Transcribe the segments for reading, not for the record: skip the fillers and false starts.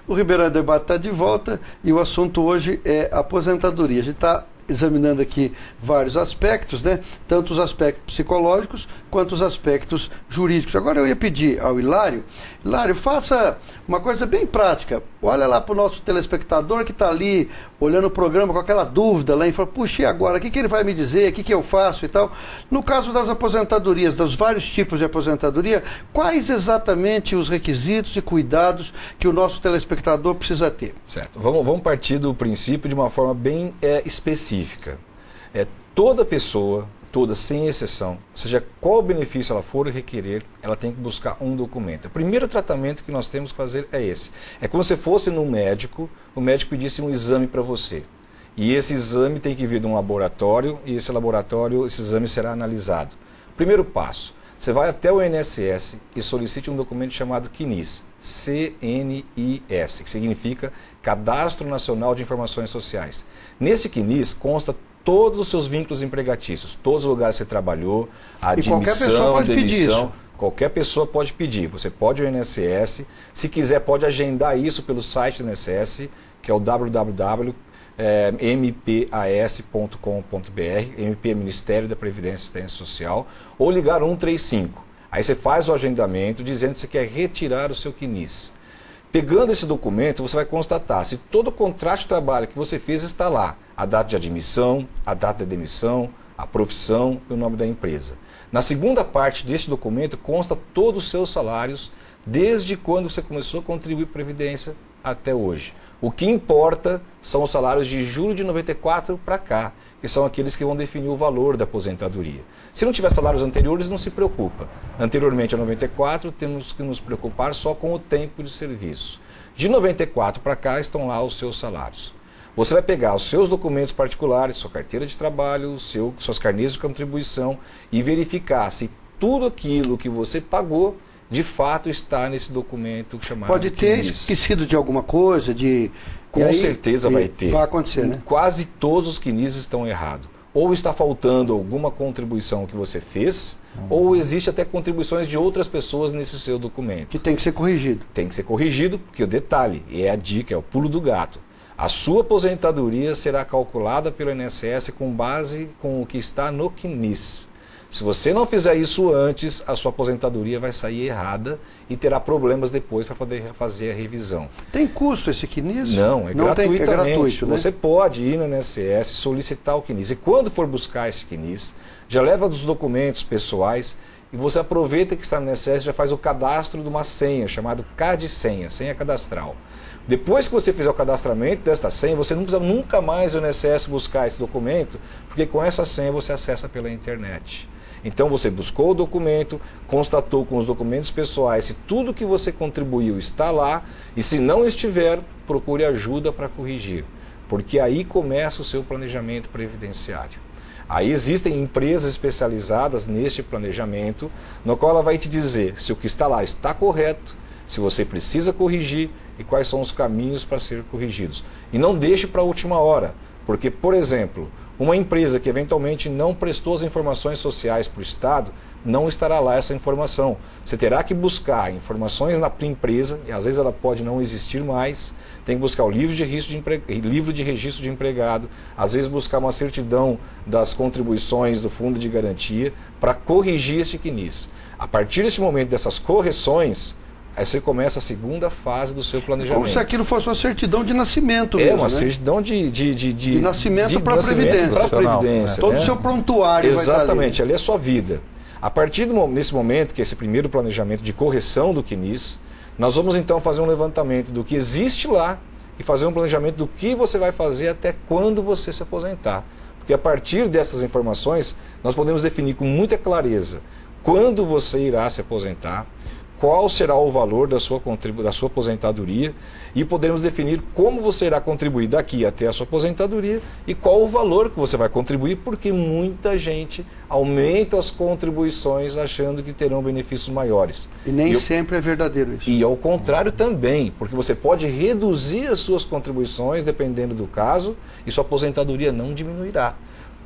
O Ribeirão Debate está de volta e o assunto hoje é aposentadoria. A gente está examinando aqui vários aspectos, né? Tanto os aspectos psicológicos quanto os aspectos jurídicos. Agora eu ia pedir ao Hilário, faça uma coisa bem prática. Olha lá para o nosso telespectador que está ali olhando o programa com aquela dúvida lá e fala, puxa, e agora? O que ele vai me dizer? O que eu faço e tal? No caso das aposentadorias, dos vários tipos de aposentadoria, quais exatamente os requisitos e cuidados que o nosso telespectador precisa ter? Certo. Vamos partir do princípio de uma forma bem específica. Toda pessoa, toda, sem exceção, seja qual benefício ela for requerer, ela tem que buscar um documento. O primeiro tratamento que nós temos que fazer é esse. É como se fosse no médico, o médico pedisse um exame para você. E esse exame tem que vir de um laboratório, e esse exame será analisado. Primeiro passo, você vai até o INSS e solicite um documento chamado CNIS, C-N-I-S, que significa Cadastro Nacional de Informações Sociais. Nesse CNIS consta todos os seus vínculos empregatícios, todos os lugares que você trabalhou, admissão, demissão, qualquer pessoa pode pedir. Você pode ir ao INSS, se quiser pode agendar isso pelo site do INSS, que é o www.mpas.com.br, MP é Ministério da Previdência e Assistência Social, ou ligar 135. Aí você faz o agendamento dizendo que você quer retirar o seu CNIS. Pegando esse documento, você vai constatar se todo o contrato de trabalho que você fez está lá. A data de admissão, a data de demissão, a profissão e o nome da empresa. Na segunda parte desse documento consta todos os seus salários, desde quando você começou a contribuir para a Previdência até hoje. O que importa são os salários de julho de 94 para cá, que são aqueles que vão definir o valor da aposentadoria. Se não tiver salários anteriores, não se preocupa. Anteriormente a 94, temos que nos preocupar só com o tempo de serviço. De 94 para cá estão lá os seus salários. Você vai pegar os seus documentos particulares, sua carteira de trabalho, suas carnês de contribuição e verificar se tudo aquilo que você pagou de fato está nesse documento chamado Pode ter CNIS. esquecido de alguma coisa, Com certeza vai ter. Vai acontecer, né? Quase todos os CNIS estão errados. Ou está faltando alguma contribuição que você fez, ou existe até contribuições de outras pessoas nesse seu documento. Que tem que ser corrigido. Tem que ser corrigido, porque o detalhe, é a dica, é o pulo do gato. A sua aposentadoria será calculada pelo INSS com base com o que está no CNIS. Se você não fizer isso antes, a sua aposentadoria vai sair errada e terá problemas depois para poder fazer a revisão. Tem custo esse CNIS? Não, gratuitamente. É gratuito, né? Você pode ir no INSS, solicitar o CNIS. E quando for buscar esse CNIS, já leva dos documentos pessoais e você aproveita que está no INSS e já faz o cadastro de uma senha, chamado CAD-senha, senha cadastral. Depois que você fizer o cadastramento desta senha, você não precisa nunca mais no INSS buscar esse documento, porque com essa senha você acessa pela internet. Então você buscou o documento, constatou com os documentos pessoais se tudo que você contribuiu está lá e se não estiver, procure ajuda para corrigir, porque aí começa o seu planejamento previdenciário. Aí existem empresas especializadas neste planejamento, no qual ela vai te dizer se o que está lá está correto, se você precisa corrigir e quais são os caminhos para ser corrigidos. E não deixe para a última hora, porque, por exemplo, uma empresa que eventualmente não prestou as informações sociais para o Estado, não estará lá essa informação. Você terá que buscar informações na empresa, e às vezes ela pode não existir mais, tem que buscar o livro de registro de empregado, às vezes buscar uma certidão das contribuições do Fundo de Garantia para corrigir este CNIS. A partir desse momento dessas correções, aí você começa a segunda fase do seu planejamento. Como se aquilo fosse uma certidão de nascimento mesmo, uma né? certidão de nascimento para a Previdência. Todo o seu prontuário vai estar ali. Exatamente, ali é a sua vida. A partir desse momento, que é esse primeiro planejamento de correção do CNIS, nós vamos então fazer um levantamento do que existe lá e fazer um planejamento do que você vai fazer até quando você se aposentar. Porque a partir dessas informações, nós podemos definir com muita clareza quando você irá se aposentar, qual será o valor da sua aposentadoria e podemos definir como você irá contribuir daqui até a sua aposentadoria e qual o valor que você vai contribuir, porque muita gente aumenta as contribuições achando que terão benefícios maiores. E nem sempre é verdadeiro isso. E ao contrário também, porque você pode reduzir as suas contribuições dependendo do caso e sua aposentadoria não diminuirá.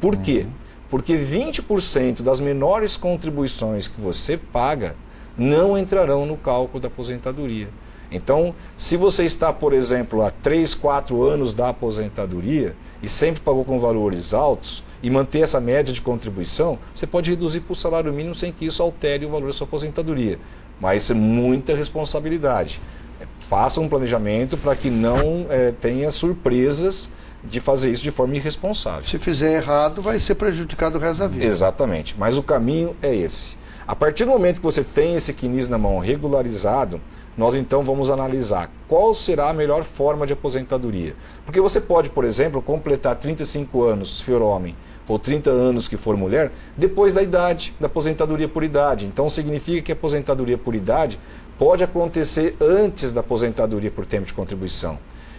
Por quê? Porque 20% das menores contribuições que você paga não entrarão no cálculo da aposentadoria. Então, se você está, por exemplo, há 3, 4 anos da aposentadoria e sempre pagou com valores altos e manter essa média de contribuição, você pode reduzir para o salário mínimo sem que isso altere o valor da sua aposentadoria. Mas é muita responsabilidade. Faça um planejamento para que não tenha surpresas de fazer isso de forma irresponsável. Se fizer errado, vai ser prejudicado o resto da vida. Exatamente, mas o caminho é esse. A partir do momento que você tem esse CNIS na mão regularizado, nós então vamos analisar qual será a melhor forma de aposentadoria. Porque você pode, por exemplo, completar 35 anos se for homem, ou 30 anos que for mulher, depois da idade, da aposentadoria por idade. Então significa que a aposentadoria por idade pode acontecer antes da aposentadoria por tempo de contribuição.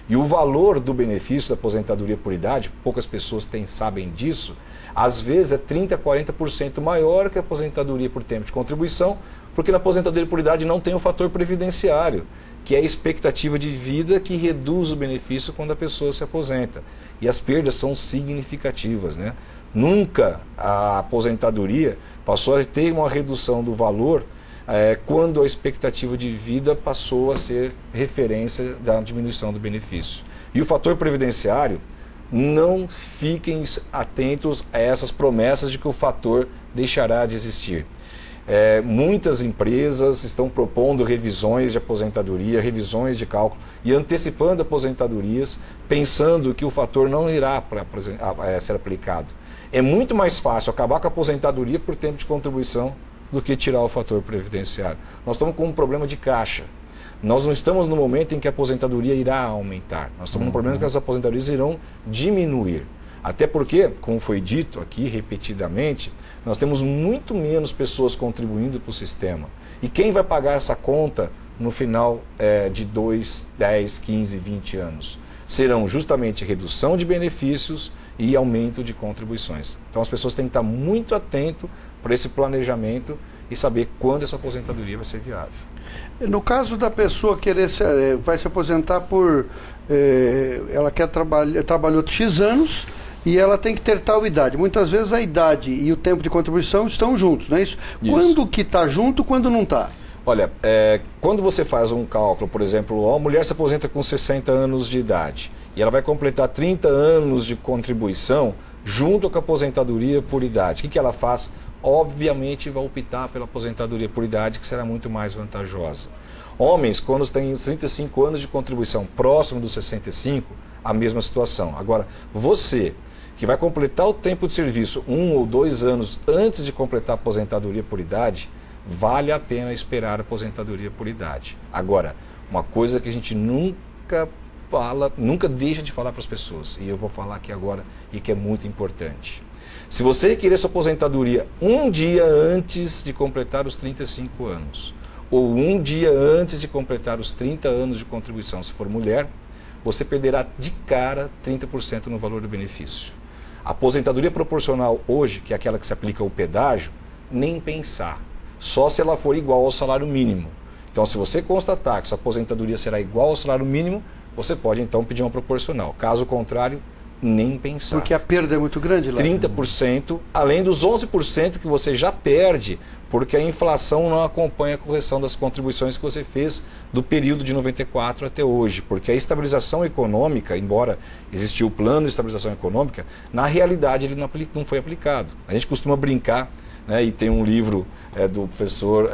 E o valor do benefício da aposentadoria por idade, poucas pessoas sabem disso, às vezes é 30% a 40% maior que a aposentadoria por tempo de contribuição, porque na aposentadoria por idade não tem o fator previdenciário, que é a expectativa de vida que reduz o benefício quando a pessoa se aposenta. E as perdas são significativas, né? Nunca a aposentadoria passou a ter uma redução do valor quando a expectativa de vida passou a ser referência da diminuição do benefício. E o fator previdenciário, não fiquem atentos a essas promessas de que o fator deixará de existir. Muitas empresas estão propondo revisões de aposentadoria, revisões de cálculo e antecipando aposentadorias, pensando que o fator não irá ser aplicado. É muito mais fácil acabar com a aposentadoria por tempo de contribuição do que tirar o fator previdenciário. Nós estamos com um problema de caixa. Nós não estamos no momento em que a aposentadoria irá aumentar. Nós estamos no problema em que as aposentadorias irão diminuir. Até porque, como foi dito aqui repetidamente, nós temos muito menos pessoas contribuindo para o sistema. E quem vai pagar essa conta no final de 2, 10, 15, 20 anos? Serão justamente redução de benefícios e aumento de contribuições. Então as pessoas têm que estar muito atentas para esse planejamento e saber quando essa aposentadoria vai ser viável. No caso da pessoa vai se aposentar ela trabalhou X anos e ela tem que ter tal idade. Muitas vezes a idade e o tempo de contribuição estão juntos, não é isso? Quando que está junto, quando não está? Olha, quando você faz um cálculo, por exemplo, a mulher se aposenta com 60 anos de idade e ela vai completar 30 anos de contribuição junto com a aposentadoria por idade. O que ela faz? Obviamente vai optar pela aposentadoria por idade, que será muito mais vantajosa. Homens, quando têm 35 anos de contribuição próximo dos 65, a mesma situação. Agora, você que vai completar o tempo de serviço 1 ou 2 anos antes de completar a aposentadoria por idade, vale a pena esperar a aposentadoria por idade. Agora, uma coisa que a gente nunca deixa de falar para as pessoas, e eu vou falar aqui agora e que é muito importante. Se você querer sua aposentadoria um dia antes de completar os 35 anos, ou um dia antes de completar os 30 anos de contribuição, se for mulher, você perderá de cara 30% no valor do benefício. A aposentadoria proporcional hoje, que é aquela que se aplica ao pedágio, nem pensar. Só se ela for igual ao salário mínimo. Então, se você constatar que sua aposentadoria será igual ao salário mínimo, você pode então pedir uma proporcional. Caso contrário, nem pensar. Porque a perda é muito grande lá. 30%, além dos 11% que você já perde, porque a inflação não acompanha a correção das contribuições que você fez do período de 94 até hoje. Porque a estabilização econômica, embora existiu o plano de estabilização econômica, na realidade ele não foi aplicado. A gente costuma brincar, né, e tem um livro do professor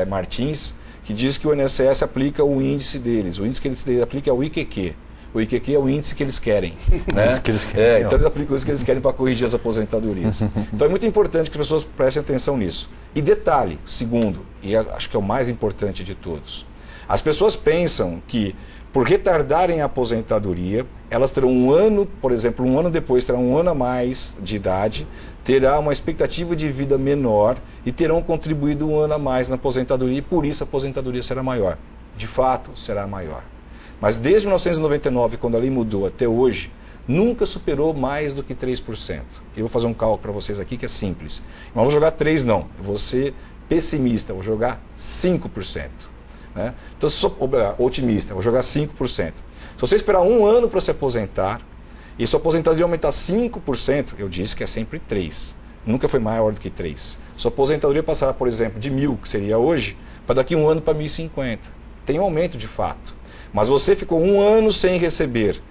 Martins, que diz que o INSS aplica o índice deles. O índice que eles aplicam é o IQQ. O IQQ é o índice que eles querem. Né? Então eles aplicam isso que eles querem para corrigir as aposentadorias. Então é muito importante que as pessoas prestem atenção nisso. E detalhe, segundo, e acho que é o mais importante de todos, as pessoas pensam que por retardarem a aposentadoria, elas terão um ano, por exemplo, um ano depois terão um ano a mais de idade, terá uma expectativa de vida menor e terão contribuído um ano a mais na aposentadoria e por isso a aposentadoria será maior. De fato, será maior. Mas desde 1999, quando a lei mudou até hoje, nunca superou mais do que 3%. Eu vou fazer um cálculo para vocês aqui que é simples. Mas não vou jogar 3 não, eu vou ser pessimista, vou jogar 5%. Né? Então, se sou otimista, vou jogar 5%. Se você esperar um ano para se aposentar e sua aposentadoria aumentar 5%, eu disse que é sempre 3%. Nunca foi maior do que 3%. Sua aposentadoria passará, por exemplo, de 1.000, que seria hoje, para daqui a um ano para 1.050. tem um aumento de fato. Mas você ficou 1 ano sem receber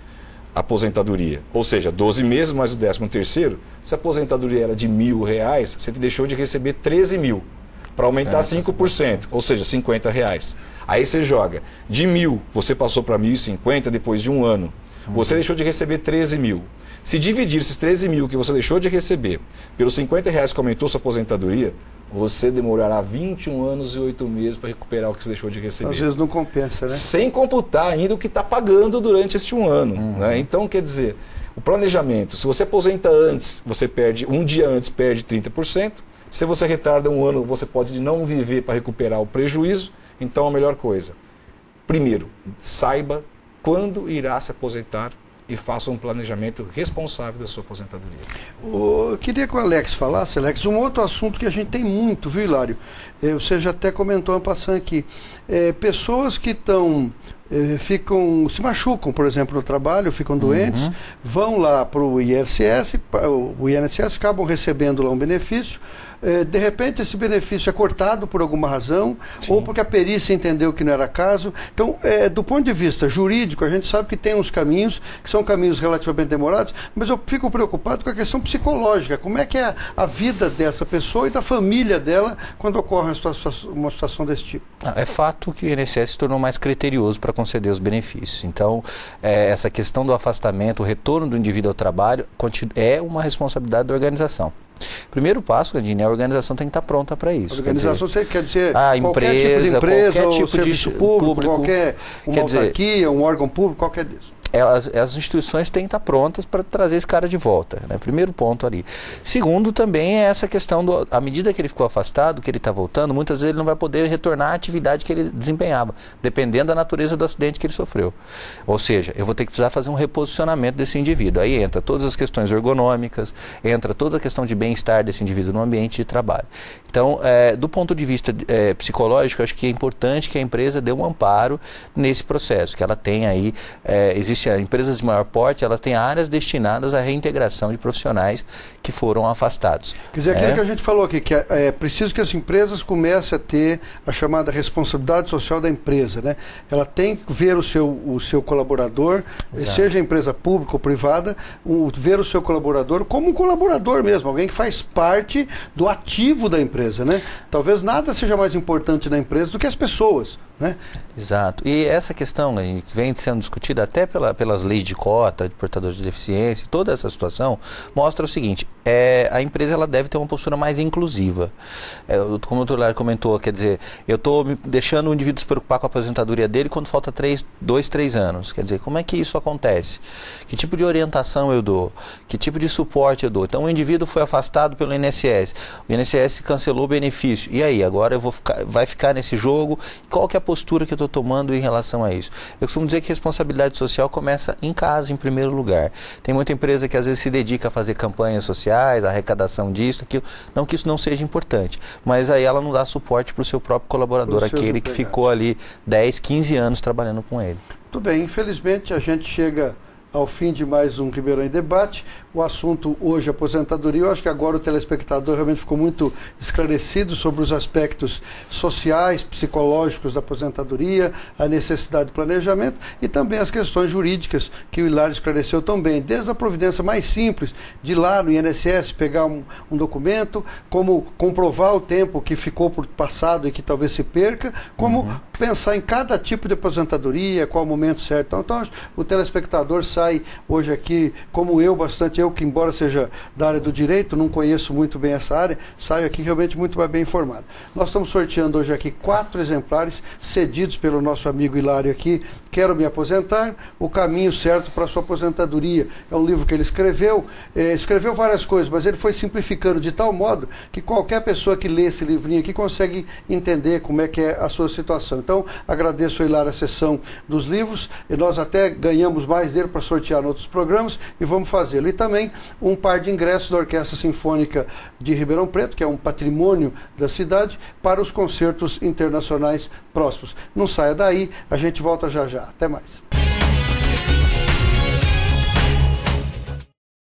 aposentadoria, ou seja, 12 meses mais o 13º, se a aposentadoria era de R$1.000, você deixou de receber 13 mil, para aumentar 5%, ou seja, R$50. Aí você joga, de 1.000 você passou para 1.050 depois de 1 ano, você deixou de receber 13 mil. Se dividir esses 13 mil que você deixou de receber pelos R$50 que aumentou sua aposentadoria, você demorará 21 anos e 8 meses para recuperar o que você deixou de receber. Às vezes não compensa, né? Sem computar ainda o que está pagando durante este 1 ano. Né? Então, quer dizer, o planejamento, se você aposenta antes, você perde, um dia antes perde 30%. Se você retarda 1 ano, você pode não viver para recuperar o prejuízo. Então, a melhor coisa, primeiro, saiba quando irá se aposentar e faça um planejamento responsável da sua aposentadoria. Eu queria que o Alex falasse, Alex, um outro assunto que a gente tem muito, viu, Hilário? Você já até comentou passando aqui. Pessoas que se machucam, por exemplo, no trabalho, ficam doentes, vão lá para o INSS, acabam recebendo lá um benefício, de repente esse benefício é cortado por alguma razão, ou porque a perícia entendeu que não era caso. Então, do ponto de vista jurídico, a gente sabe que tem uns caminhos, que são caminhos relativamente demorados, mas eu fico preocupado com a questão psicológica. Como é que é a vida dessa pessoa e da família dela quando ocorre uma situação desse tipo? É fato que o INSS se tornou mais criterioso para conceder os benefícios. Então, essa questão do afastamento, o retorno do indivíduo ao trabalho, é uma responsabilidade da organização. Primeiro passo, Gandini, a organização tem que estar pronta para isso. A organização quer dizer qualquer tipo de empresa, qualquer tipo ou serviço público, qualquer uma autarquia, um órgão público, qualquer disso. As instituições têm que estar prontas para trazer esse cara de volta, né? Primeiro ponto ali. Segundo, também é essa questão à medida que ele ficou afastado, que ele está voltando, muitas vezes ele não vai poder retornar à atividade que ele desempenhava, dependendo da natureza do acidente que ele sofreu. Ou seja, eu vou ter que precisar fazer um reposicionamento desse indivíduo. Aí entra todas as questões ergonômicas, entra toda a questão de bem-estar desse indivíduo no ambiente de trabalho. Então, do ponto de vista psicológico, acho que é importante que a empresa dê um amparo nesse processo, que ela tenha aí, empresas de maior porte, elas têm áreas destinadas à reintegração de profissionais que foram afastados. Quer dizer, aquilo que a gente falou aqui, que é preciso que as empresas comecem a ter a chamada responsabilidade social da empresa, né? Ela tem que ver o seu colaborador, seja empresa pública ou privada, ver o seu colaborador como um colaborador mesmo, alguém que faz parte do ativo da empresa, né? Talvez nada seja mais importante na empresa do que as pessoas, né? Exato. E essa questão vem sendo discutida até pelas leis de cota, de portadores de deficiência, toda essa situação mostra o seguinte, a empresa ela deve ter uma postura mais inclusiva. Como o doutor comentou, quer dizer, eu estou deixando o indivíduo se preocupar com a aposentadoria dele quando falta 2, 3 anos. Quer dizer, como é que isso acontece? Que tipo de orientação eu dou? Que tipo de suporte eu dou? Então o indivíduo foi afastado pelo INSS, o INSS cancelou o benefício. E aí, agora vai ficar nesse jogo? Qual que é a postura que eu estou tomando em relação a isso? Eu costumo dizer que responsabilidade social começa em casa, em primeiro lugar. Tem muita empresa que às vezes se dedica a fazer campanhas sociais, a arrecadação disso, aquilo. Não que isso não seja importante, mas aí ela não dá suporte para o seu próprio colaborador, aquele que ficou ali 10, 15 anos trabalhando com ele. Tudo bem, infelizmente a gente chega ao fim de mais um Ribeirão em Debate. O assunto hoje é aposentadoria. Eu acho que agora o telespectador realmente ficou muito esclarecido sobre os aspectos sociais, psicológicos da aposentadoria, a necessidade de planejamento e também as questões jurídicas que o Hilário esclareceu também, desde a providência mais simples de ir lá no INSS, pegar um documento, como comprovar o tempo que ficou por passado e que talvez se perca, como pensar em cada tipo de aposentadoria, qual o momento certo. Então o telespectador sai hoje aqui, como eu que embora seja da área do direito, não conheço muito bem essa área, saio aqui realmente muito bem informado. Nós estamos sorteando hoje aqui 4 exemplares cedidos pelo nosso amigo Hilário aqui, Quero Me Aposentar, O Caminho Certo para a Sua Aposentadoria. É um livro que ele escreveu várias coisas, mas ele foi simplificando de tal modo que qualquer pessoa que lê esse livrinho aqui consegue entender como é que é a sua situação. Então, agradeço ao Hilário a sessão dos livros, e nós até ganhamos mais dele para sortear em outros programas, e vamos fazê-lo. E também um par de ingressos da Orquestra Sinfônica de Ribeirão Preto, que é um patrimônio da cidade, para os concertos internacionais próximos. Não saia daí, a gente volta já já. Até mais.